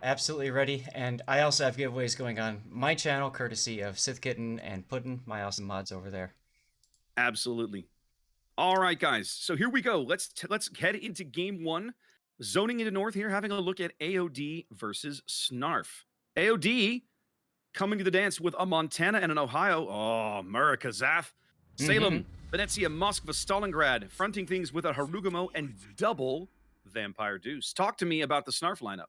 absolutely ready. And I also have giveaways going on my channel, courtesy of Sith Kitten and Puddin, my awesome mods over there. Absolutely. All right, guys. So here we go. Let's head into game one. Zoning into north here, having a look at AOD versus SNARF. AOD coming to the dance with a Montana and an Ohio. Oh, America, Zath. Salem, Venezia, Moskva, Stalingrad, fronting things with a Harugumo and double Vampire Deuce. Talk to me about the SNARF lineup.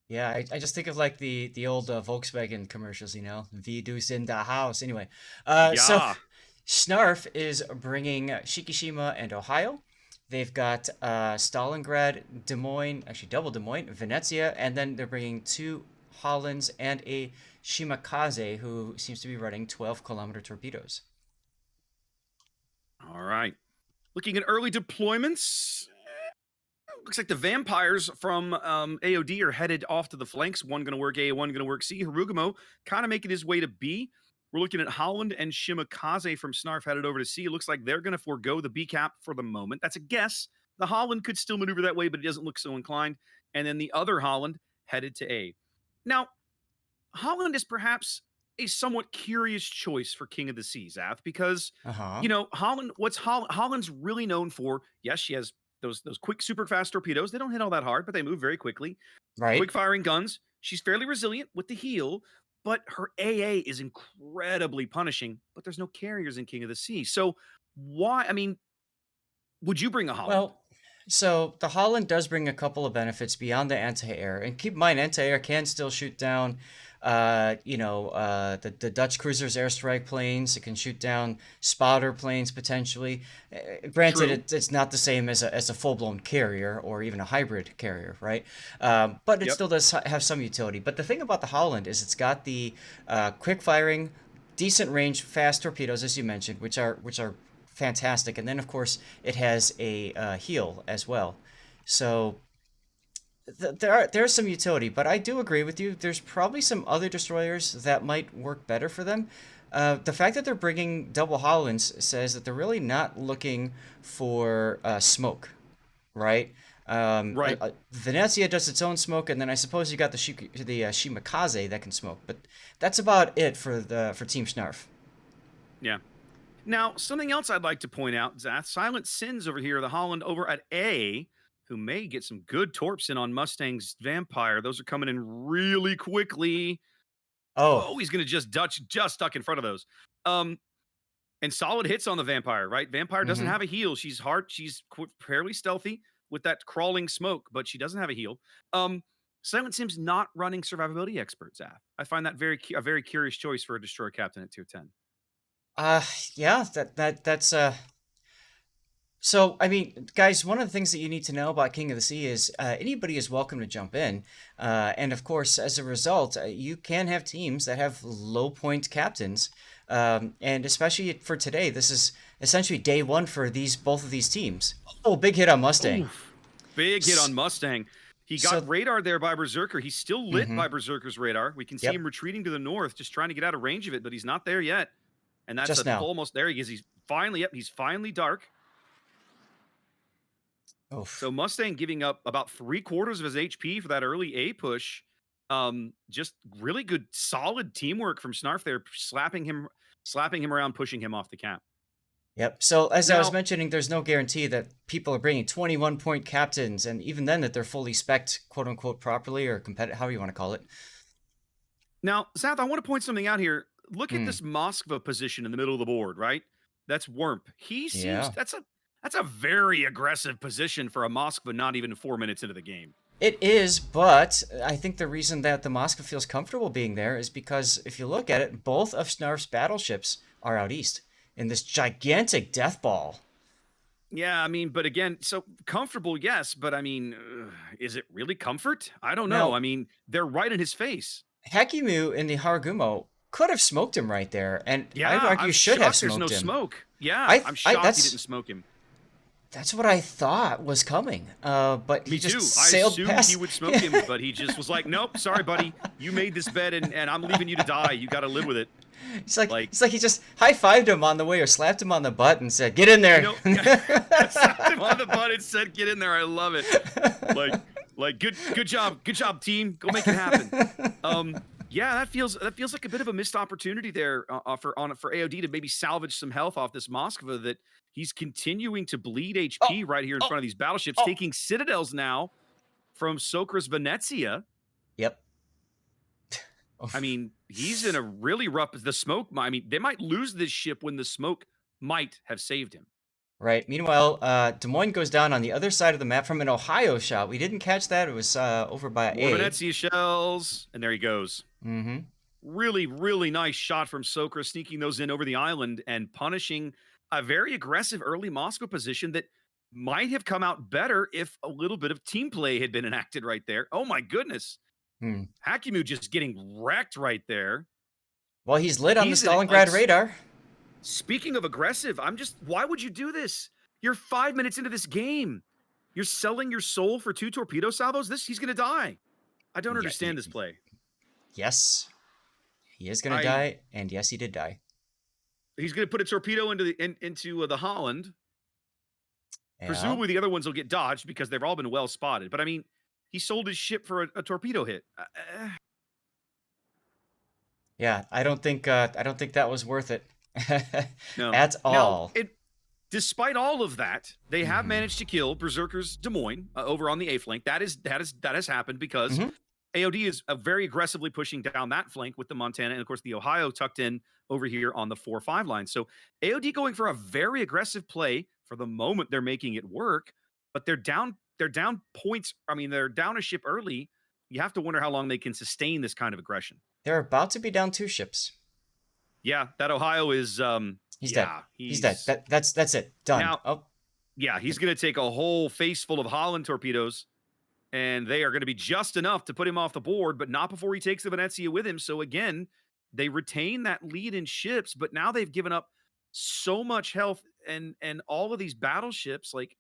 Yeah, I just think of like the old Volkswagen commercials, you know, V Deuce in the house. Anyway, so Yeah. Snarf is bringing Shikishima and Ohio. They've got Stalingrad, Des Moines, actually double Des Moines, Venezia, and then they're bringing two Hollands and a Shimakaze who seems to be running 12-kilometer torpedoes. All right. Looking at early deployments. Looks like the vampires from AOD are headed off to the flanks. One going to work A, one going to work C. Harugumo kind of making his way to B. We're looking at Holland and Shimakaze from Snarf headed over to C. It looks like they're going to forego the B cap for the moment. That's a guess. The Holland could still maneuver that way, but it doesn't look so inclined. And then the other Holland headed to A. Now, Holland is perhaps a somewhat curious choice for King of the Seas, Ath, because Uh-huh. Holland's really known for. Yes, she has those quick, super fast torpedoes. They don't hit all that hard, but they move very quickly. Right. Quick firing guns. She's fairly resilient with the heel, but her AA is incredibly punishing. But there's no carriers in King of the Sea, so why? I mean, would you bring a Holland? Well, so the Holland does bring a couple of benefits beyond the anti-air, and keep in mind, anti-air can still shoot down, the Dutch cruisers airstrike planes. It can shoot down spotter planes potentially. Granted, True. it's not the same as a full-blown carrier or even a hybrid carrier, right? But it Yep. still does have some utility. But the thing about the Holland is it's got the quick-firing, decent range, fast torpedoes, as you mentioned, which are fantastic. And then, of course, it has a heel as well. So there's some utility, but I do agree with you. There's probably some other destroyers that might work better for them. The fact that they're bringing double Hollands says that they're really not looking for smoke, right? Right. Venezia does its own smoke, and then I suppose you got the Shimakaze that can smoke, but that's about it for Team Snarf. Yeah. Now, something else I'd like to point out, Zath, Silent Sins over here, the Holland over at A, who may get some good torps in on Mustang's Vampire. Those are coming in really quickly. Oh, Oh, he's going to just stuck in front of those. And solid hits on the Vampire, right? Vampire doesn't have a heal. She's hard. She's fairly stealthy with that crawling smoke, but she doesn't have a heal. Silent Sim's not running survivability expert, Zath. I find that a very curious choice for a destroyer captain at tier 10. yeah, that's so, I mean, guys, one of the things that you need to know about King of the Sea is anybody is welcome to jump in. And of course, as a result, you can have teams that have low point captains. And especially for today, this is essentially day one for both of these teams. Oh, big hit on Mustang. Oof. Big hit on Mustang. He got So, radar there by Berserker. He's still lit by Berserker's radar. We can see yep, him retreating to the north, just trying to get out of range of it, but he's not there yet. And that's just now. almost there he is. He's finally dark. Oof. So Mustang giving up about 3/4 of his HP for that early A push. Just really good, solid teamwork from Snarf there, slapping him around, pushing him off the cap. Yep. So as I was Now, mentioning, there's no guarantee that people are bringing 21-point captains, and even then that they're fully spec'd, quote unquote, properly or competitive, however you want to call it. Zath, I want to point something out here. Look at this Moskva position in the middle of the board, right? That's Wurmp. He seems Yeah. that's a very aggressive position for a Moskva not even 4 minutes into the game. It is, but I think the reason that the Moskva feels comfortable being there is because if you look at it, both of Snarf's battleships are out east in this gigantic death ball. Yeah, I mean, but again, so comfortable, yes, but I mean, is it really comfort? I don't know. Now, I mean, they're right in his face. Hakimu in the Haragumo could have smoked him right there, and I'd Yeah, argue I'm should have shocked there's no smoked him. smoke. Yeah, I, I'm I shocked he that's didn't smoke him. that's what I thought was coming. But he Me just too. I sailed assumed past. he would smoke him, but he just was like, "Nope, sorry, buddy. You made this bed, and I'm leaving you to die. You got to live with it." It's like he just high-fived him on the way or slapped him on the butt and said, "Get in there." Slapped him on the butt and said, "Get in there." I love it. Like, Like good job, team. Go make it happen. Yeah, that feels like a bit of a missed opportunity there for AOD to maybe salvage some health off this Moskva that he's continuing to bleed Oh, HP right here in oh, front of these battleships, oh. taking citadels now from Socra's Venezia. Yep. I mean, he's in a really rough. The smoke. I mean, they might lose this ship when the smoke might have saved him. Right. Meanwhile, Des Moines goes down on the other side of the map from an Ohio shot. We didn't catch that. It was over by More A. Venezia shells, and there he goes. Mm-hmm. Really, really nice shot from Sokra, sneaking those in over the island and punishing a very aggressive early Moscow position that might have come out better if a little bit of team play had been enacted right there. Oh my goodness. Hmm. Hakimu just getting wrecked right there. Well, he's lit on the He's in it, like, Stalingrad radar. speaking of aggressive, why would you do this? You're 5 minutes into this game. You're selling your soul for 2 torpedo salvos? He's going to die. I don't understand this play. Yes, he is going to die, and yes, he did die. He's going to put a torpedo into the Holland. Yeah. Presumably the other ones will get dodged because they've all been well spotted. But I mean, he sold his ship for a torpedo hit. Yeah, I don't think that was worth it. No. At all. Now, despite all of that, they have managed to kill Berserker's Des Moines over on the A flank. That has happened because AOD is very aggressively pushing down that flank with the Montana and of course the Ohio tucked in over here on the 4-5 line. So AOD going for a very aggressive play. For the moment, they're making it work, but they're down points. I mean, they're down a ship early. You have to wonder how long they can sustain this kind of aggression. They're about to be down 2 ships. Yeah, that Ohio is he's dead. He's dead. That's it. Done. Now, yeah, he's going to take a whole face full of Holland torpedoes, and they are going to be just enough to put him off the board, but not before he takes the Venezia with him. So again, they retain that lead in ships, but now they've given up so much health and all of these battleships. Like,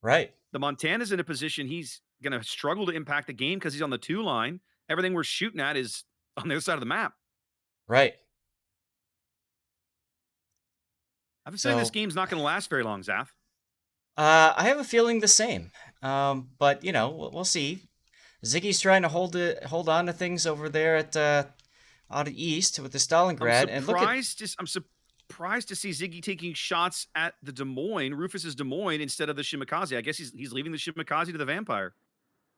right. The Montana's in a position he's going to struggle to impact the game because he's on the 2 line. Everything we're shooting at is on the other side of the map. Right. I have a feeling this game's not going to last very long, Zaf. I have a feeling the same. But you know, we'll see. Ziggy's trying to hold on to things over there at out east with the Stalingrad. I'm surprised to see Ziggy taking shots at the Des Moines, Rufus's Des Moines, instead of the Shimakaze. I guess he's leaving the Shimakaze to the Vampire.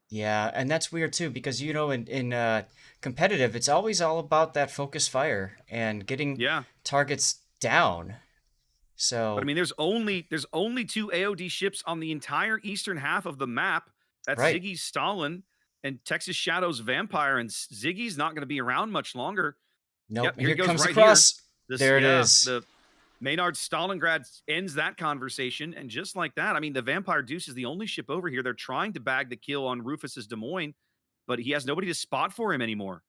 Yeah, and that's weird too because you know in competitive it's always all about that focus fire and getting targets down. So, but I mean, there's only 2 AOD ships on the entire eastern half of the map. That's right. Ziggy's Stalin and Texas Shadow's Vampire, and Ziggy's not going to be around much longer. Nope. Yep, here comes right across. There it is. The Maynard Stalingrad ends that conversation, and just like that, I mean, the Vampire Deuce is the only ship over here. They're trying to bag the kill on Rufus's Des Moines, but he has nobody to spot for him anymore.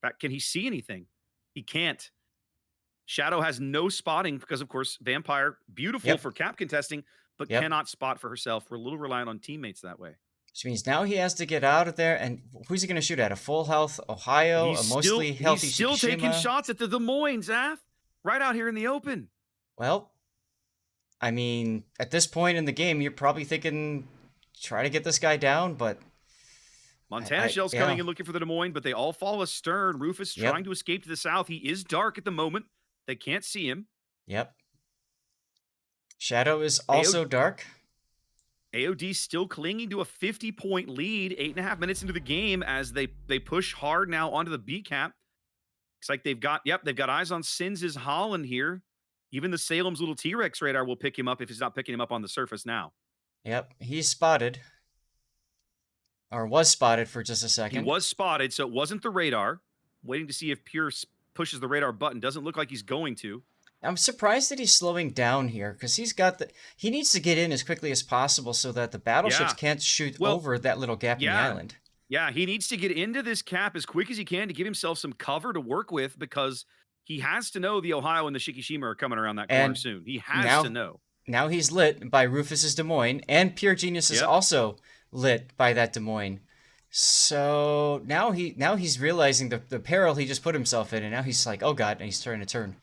In fact, can he see anything? He can't. Shadow has no spotting because, of course, Vampire, beautiful for cap contesting, but cannot spot for herself. We're a little reliant on teammates that way. Which means now he has to get out of there. And who's he going to shoot at? A full health Ohio? A mostly healthy He's still Shikishima? Taking shots at the Des Moines, Zaf. Right out here in the open. Well, I mean, at this point in the game, you're probably thinking, try to get this guy down, but... Montana Shell's coming in looking for the Des Moines, but they all follow astern. Rufus trying to escape to the south. He is dark at the moment. They can't see him. Yep. Shadow is also dark. AOD still clinging to a 50-point lead, 8.5 minutes into the game as they push hard now onto the B cap. Looks like they've got eyes on Sins' Holland here. Even the Salem's little T-Rex radar will pick him up if he's not picking him up on the surface now. Yep, he's spotted. Or was spotted for just a second. He was spotted, so it wasn't the radar. Waiting to see if Pure pushes the radar button. Doesn't look like he's going to. I'm surprised that he's slowing down here because he needs to get in as quickly as possible so that the battleships can't shoot over that little gap in the island. Yeah, he needs to get into this cap as quick as he can to give himself some cover to work with because he has to know the Ohio and the Shikishima are coming around that corner soon. He has to know. Now he's lit by Rufus's Des Moines, and Pure Genius is also lit by that Des Moines. So now he's realizing the peril he just put himself in, and now he's like, oh god, and he's trying to turn.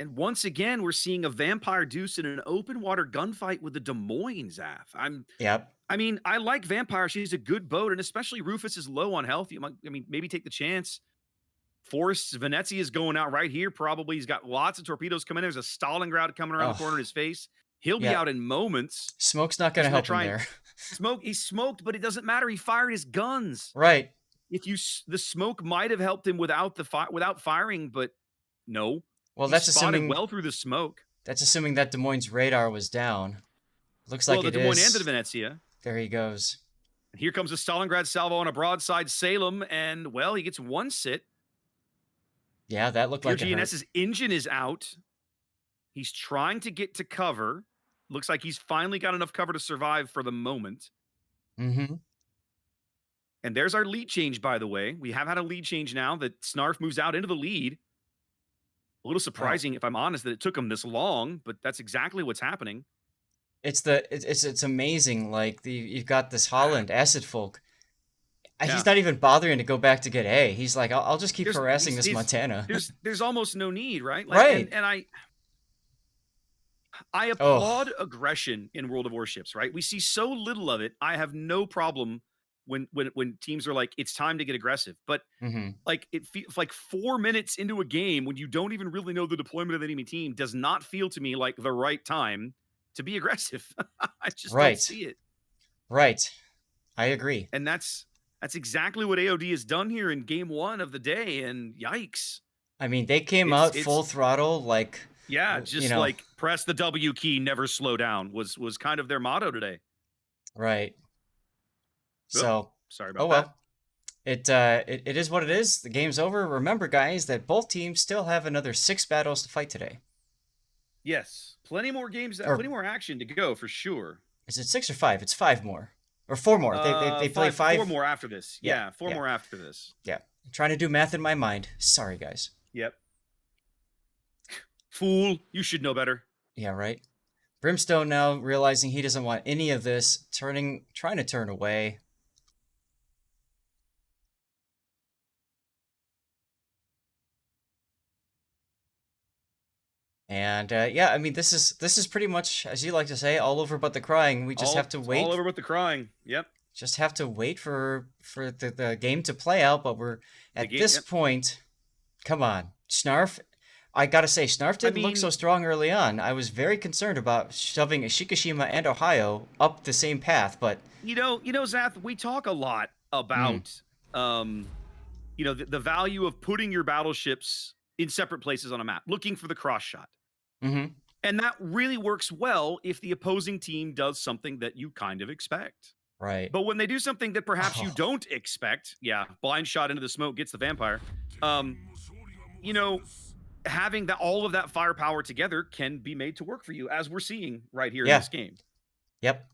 And once again, we're seeing a Vampire Deuce in an open water gunfight with the Des Moines Af. Yep. I mean, I like Vampire. She's a good boat, and especially Rufus is low on health. You might, I mean, maybe take the chance. Forrest Venezia is going out right here. Probably he's got lots of torpedoes coming in. There's a Stalingrad coming around the corner Oh, of his face. He'll be yeah. out in moments. Smoke's not going He's to going to help him try and there. smoke. He smoked, but it doesn't matter. He fired his guns. Right. If you, the smoke might have helped him without without firing, but no, Well, he spotted well through the smoke. that's assuming that Des Moines radar was down. Looks like Well, the it Des Moines and the is. Venezia. There he goes. And here comes a Stalingrad salvo on a broadside Salem, and well, he gets one sit. Yeah, that looked like it hurt. GNS's engine is out. He's trying to get to cover. Looks like he's finally got enough cover to survive for the moment. Mm-hmm. And there's our lead change, by the way. We have had a lead change now that SNARF moves out into the lead. A little surprising, if I'm honest, that it took him this long, but that's exactly what's happening. It's amazing. Like you've got this Holland acid folk. Yeah. He's not even bothering to go back to get A. He's like, I'll just keep harassing this Montana. There's almost no need, right? Like, right. And I applaud aggression in World of Warships, right? We see so little of it. I have no problem when teams are like, it's time to get aggressive. But like it feels like 4 minutes into a game when you don't even really know the deployment of the enemy team does not feel to me like the right time to be aggressive. I just don't see it. Right. I agree. And that's exactly what AOD has done here in game 1 of the day. And yikes. I mean, they came out full throttle, like, yeah, just like press the W key, never slow down was kind of their motto today. Right. So, sorry about that. It is what it is. The game's over. Remember, guys, that both teams still have another 6 battles to fight today. Yes, plenty more games, plenty more action to go for sure. Is it 6 or 5? It's 5 more or 4 more. They play 5. 4 more after this. Yeah, 4 more after this. Yeah, I'm trying to do math in my mind. Sorry, guys. Yep. Fool, you should know better. Yeah, right. Brimstone now realizing he doesn't want any of this, trying to turn away. And yeah, I mean, this is pretty much, as you like to say, all over but the crying. We just have to wait. All over but the crying. Yep. Just have to wait for the game to play out. But we're at this point. Come on, SNARF. I gotta say, SNARF didn't look so strong early on. I was very concerned about shoving Shikishima and Ohio up the same path, but you know, Zath, we talk a lot about you know, the value of putting your battleships in separate places on a map, looking for the cross shot. And that really works well if the opposing team does something that you kind of expect. Right. But when they do something that perhaps you don't expect, blind shot into the smoke gets the vampire. You know, having all of that firepower together can be made to work for you, as we're seeing right here in this game. Yep.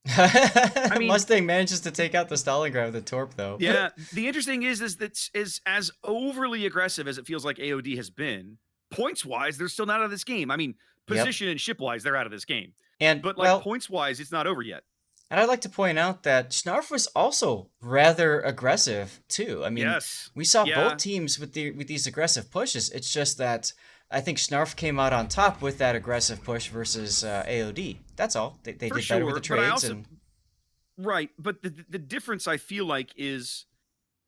I mean, Mustang manages to take out the Stalingrad with a torp, though. Yeah. The interesting is that as overly aggressive as it feels like AOD has been, points-wise, they're still not out of this game. I mean, position and ship-wise, they're out of this game. But like points-wise, it's not over yet. And I'd like to point out that SNARF was also rather aggressive too. I mean, we saw both teams with these aggressive pushes. It's just that I think SNARF came out on top with that aggressive push versus AOD. That's all. They did better with the trades. Right, but the difference I feel like is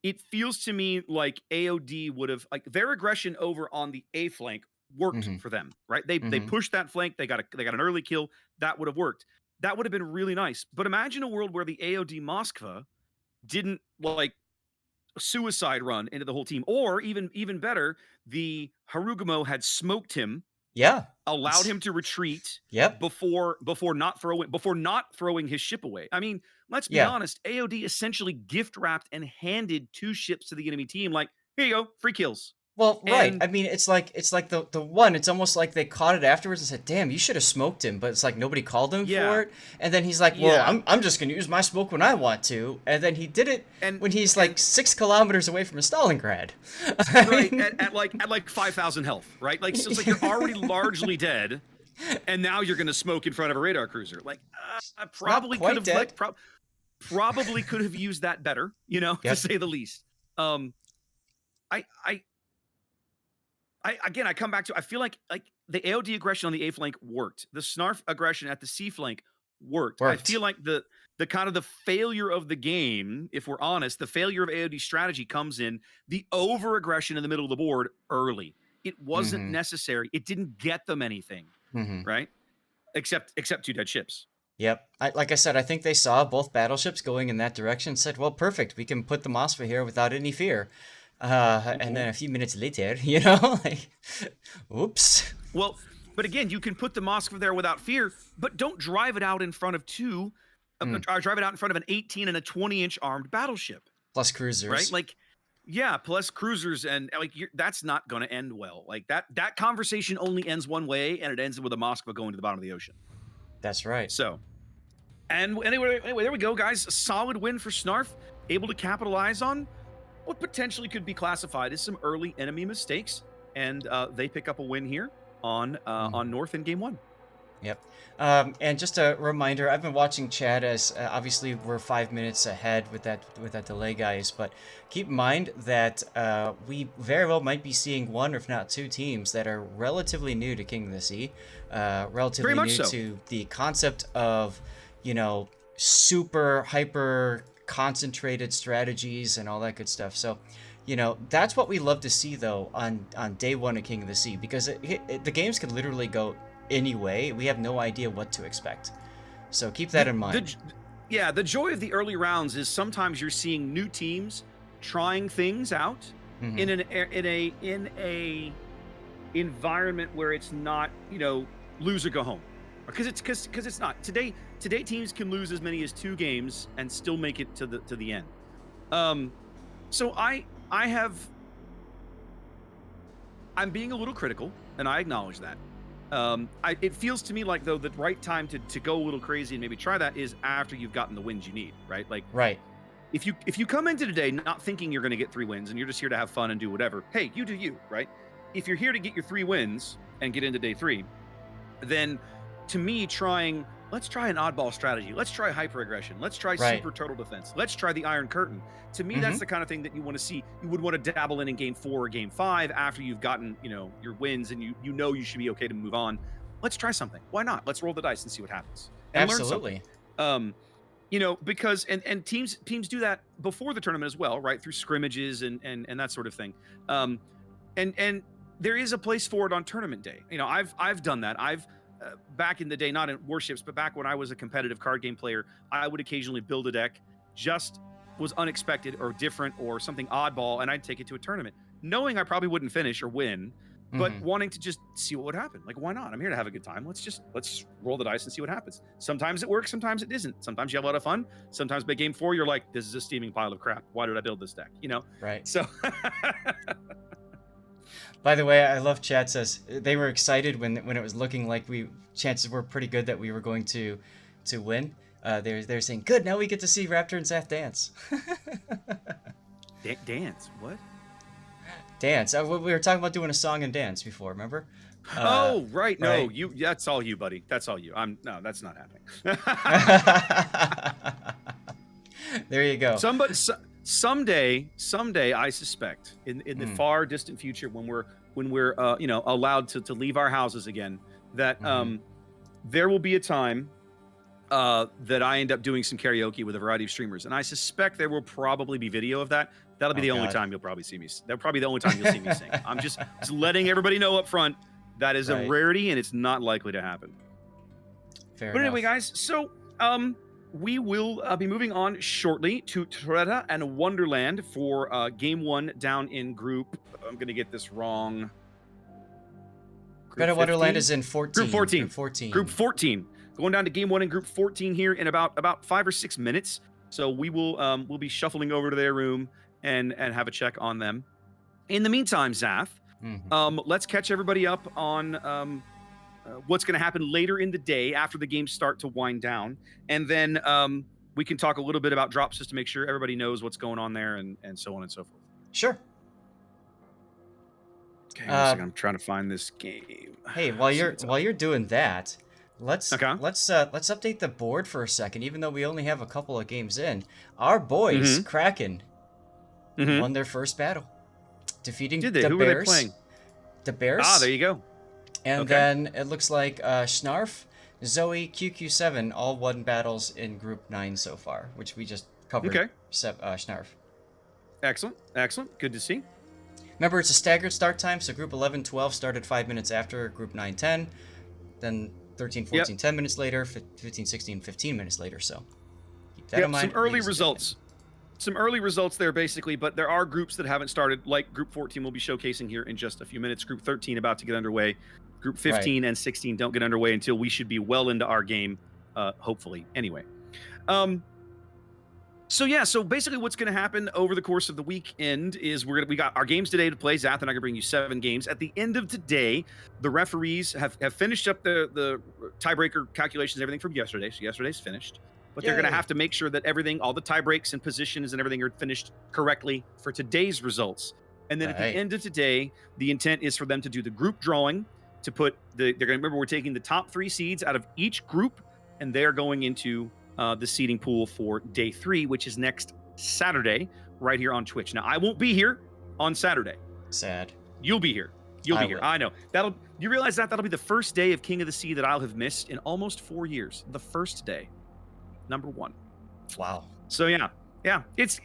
it feels to me like AOD would have, like, their aggression over on the A flank worked for them, right? They pushed that flank. They got an early kill. That would have worked. That would have been really nice. But imagine a world where the AOD Moskva didn't like suicide run into the whole team, or even better, the Harugumo had smoked him. Yeah. Allowed him to retreat. Yep. Before not throwing his ship away. I mean, let's be honest. AOD essentially gift wrapped and handed 2 ships to the enemy team. Like, here you go, free kills. Well, right. I mean, it's like the one. It's almost like they caught it afterwards and said, "Damn, you should have smoked him." But it's like nobody called him for it. And then he's like, "Well, I'm just gonna use my smoke when I want to." And then he did it when he's like 6 kilometers away from a Stalingrad. Right at like 5,000 health. Right, like so it's like you're already largely dead, and now you're gonna smoke in front of a radar cruiser. Like, I probably could have probably could have used that better. You know, to say the least. I come back to I feel like the AOD aggression on the A flank worked. The Snarf aggression at the C flank worked. I feel Worked. like the kind of the failure of the game, if we're honest, the failure of AOD strategy comes in the over aggression in the middle of the board early. It wasn't Mm-hmm. necessary. It didn't get them anything, Mm-hmm. right? Except two dead ships. Yep. Like I said, I think they saw both battleships going in that direction and said, well, perfect. We can put the Moskva here without any fear. And then a few minutes later, like, oops. Well, but again, you can put the Moskva there without fear, but don't drive it out in front of two, drive it out in front of an 18 and a 20-inch armed battleship, Plus right? cruisers. Like, yeah, plus cruisers, and like that's not going to end well. Like that conversation only ends one way, and it ends with a Moskva going to the bottom of the ocean. That's right. So, and anyway, there we go, guys. A solid win for Snarf, able to capitalize on what potentially could be classified as some early enemy mistakes, and they pick up a win here on North in game one. Yep. And just a reminder, I've been watching chat as obviously we're 5 minutes ahead with that delay, guys. But keep in mind that we very well might be seeing one, or if not two, teams that are relatively new to King of the Sea, relatively Very much new so. to the concept of, super hyper concentrated strategies and all that good stuff. So, that's what we love to see though on day one of King of the Sea, because the games could literally go anyway. We have no idea what to expect, so keep that in mind. The joy of the early rounds is sometimes you're seeing new teams trying things out in a environment where it's not lose or go home, because it's not today teams can lose as many as 2 games and still make it to the end. So I'm being a little critical, and I acknowledge that. It feels to me like, though, the right time to go a little crazy and maybe try that is after you've gotten the wins you need, right? Like, Right. if you come into today not thinking you're going to get 3 wins and you're just here to have fun and do whatever, hey, you do you, right? If you're here to get your 3 wins and get into day 3, then to me, let's try an oddball strategy. Let's try hyper aggression. Let's try Right. super turtle defense. Let's try the Iron Curtain. To me, that's the kind of thing that you want to see. You would want to dabble in game 4 or game 5 after you've gotten, your wins and you should be okay to move on. Let's try something. Why not? Let's roll the dice and see what happens. And Absolutely. learn something. Because and teams do that before the tournament as well, right? Through scrimmages and that sort of thing. And there is a place for it on tournament day. I've done that. I've back in the day, not in warships, but back when I was a competitive card game player, I would occasionally build a deck just was unexpected or different or something oddball, and I'd take it to a tournament, knowing I probably wouldn't finish or win, but wanting to just see what would happen. Like, why not? I'm here to have a good time. Let's roll the dice and see what happens. Sometimes it works, sometimes it isn't. Sometimes you have a lot of fun. Sometimes by game 4, you're like, this is a steaming pile of crap. Why did I build this deck? Right. So By the way, I love chat says they were excited when it was looking like chances were pretty good that we were going to win. They're saying, good, now we get to see Raptor and Zaf dance. dance what? Dance. We were talking about doing a song and dance before, remember? Oh, right. No, right. that's all you, buddy. That's all you. No, that's not happening. There you go. Someday, I suspect in the far distant future, when we're allowed to leave our houses again, that there will be a time that I end up doing some karaoke with a variety of streamers, and I suspect there will probably be video of that. That'll be the only time you'll probably see me. That'll probably be the only time you'll see me sing. I'm just letting everybody know up front that is a rarity, and it's not likely to happen. Fair but enough. Anyway, guys, so we will be moving on shortly to Toretta and Wonderland for game 1 down in group. I'm going to get this wrong. Toretta Wonderland is in 14. Group 14. Going down to game 1 in group 14 here in about 5 or 6 minutes. So we will we'll be shuffling over to their room and have a check on them. In the meantime, Zaf, let's catch everybody up on what's going to happen later in the day after the games start to wind down. And then we can talk a little bit about drops just to make sure everybody knows what's going on there and so on and so forth. Sure. Okay, I'm trying to find this game. Hey, while you're doing that, let's update the board for a second. Even though we only have a couple of games in, our boys Kraken won their first battle, defeating Did they? the Who Bears. were they playing? the Ah, Bears. there you go. And Okay. then it looks like SNARF, Zoe, QQ7 all won battles in Group 9 so far, which we just covered Okay. SNARF. Excellent. Excellent. Good to see. Remember, it's a staggered start time, so Group 11, 12 started 5 minutes after Group 9, 10. Then 13, 14, Yep. 10 minutes later, 15, 16, 15 minutes later. So keep that in Yep. mind. Some early ladies and gentlemen. results. Some early results there, basically, but there are groups that haven't started, like Group 14 we'll be showcasing here in just a few minutes. Group 13 about to get underway. Group 15 Right. and 16 don't get underway until we should be well into our game, hopefully. Anyway. So yeah, so basically what's going to happen over the course of the weekend is we got our games today to play. Zath and I are going to bring you 7 games. At the end of today, the referees have finished up the tiebreaker calculations, everything from yesterday. So yesterday's finished. But they're going to Yay. have to make sure that everything, all the tie breaks and positions and everything are finished correctly for today's results. And then at the Right. end of today, the intent is for them to do the group drawing to put they're going to remember we're taking the top 3 seeds out of each group, and they're going into the seeding pool for day 3, which is next Saturday, right here on Twitch. Now, I won't be here on Saturday. Sad. You'll be here. You'll be I here. will. I know. You realize that'll be the first day of King of the Sea that I'll have missed in almost 4 years. The first day. Number 1. Wow. So yeah. It's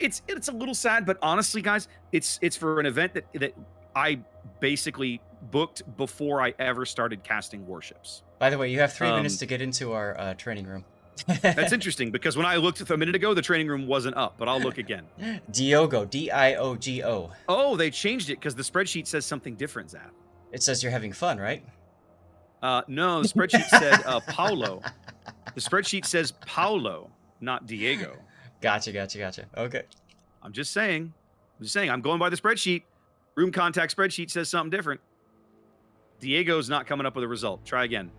a little sad, but honestly, guys, it's for an event that I basically booked before I ever started casting warships. By the way, you have 3 minutes to get into our training room. That's interesting because when I looked a minute ago, the training room wasn't up, but I'll look again. Diogo, Diogo. Oh, they changed it because the spreadsheet says something different, Zap. It says you're having fun, right? No, the spreadsheet said Paulo. The spreadsheet says Paulo, not Diego. Gotcha. Okay. I'm just saying. I'm going by the spreadsheet. Room contact spreadsheet says something different. Diego's not coming up with a result. Try again.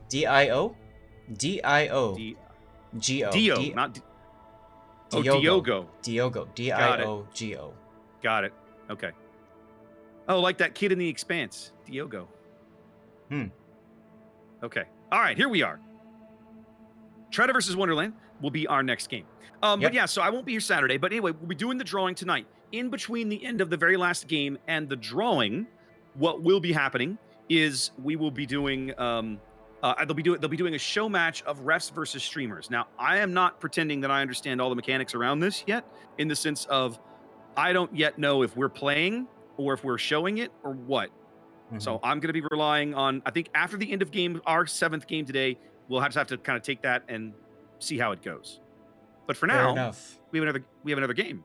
Dio? Dio. G-O. Dio, not Diogo. Diogo. D-I-O-G-O. Got it. Okay. Oh, like that kid in The Expanse. Diogo. Okay. All right, here we are. Treader versus Wonderland will be our next game. But yeah, so I won't be here Saturday. But anyway, we'll be doing the drawing tonight. In between the end of the very last game and the drawing, what will be happening is we will be doing they'll be doing a show match of refs versus streamers. Now, I am not pretending that I understand all the mechanics around this yet, in the sense of I don't yet know if we're playing or if we're showing it or what. Mm-hmm. So I'm going to be relying on, I think after the end of game, our 7th game today, we'll have to kind of take that and see how it goes. But for now, we have another game.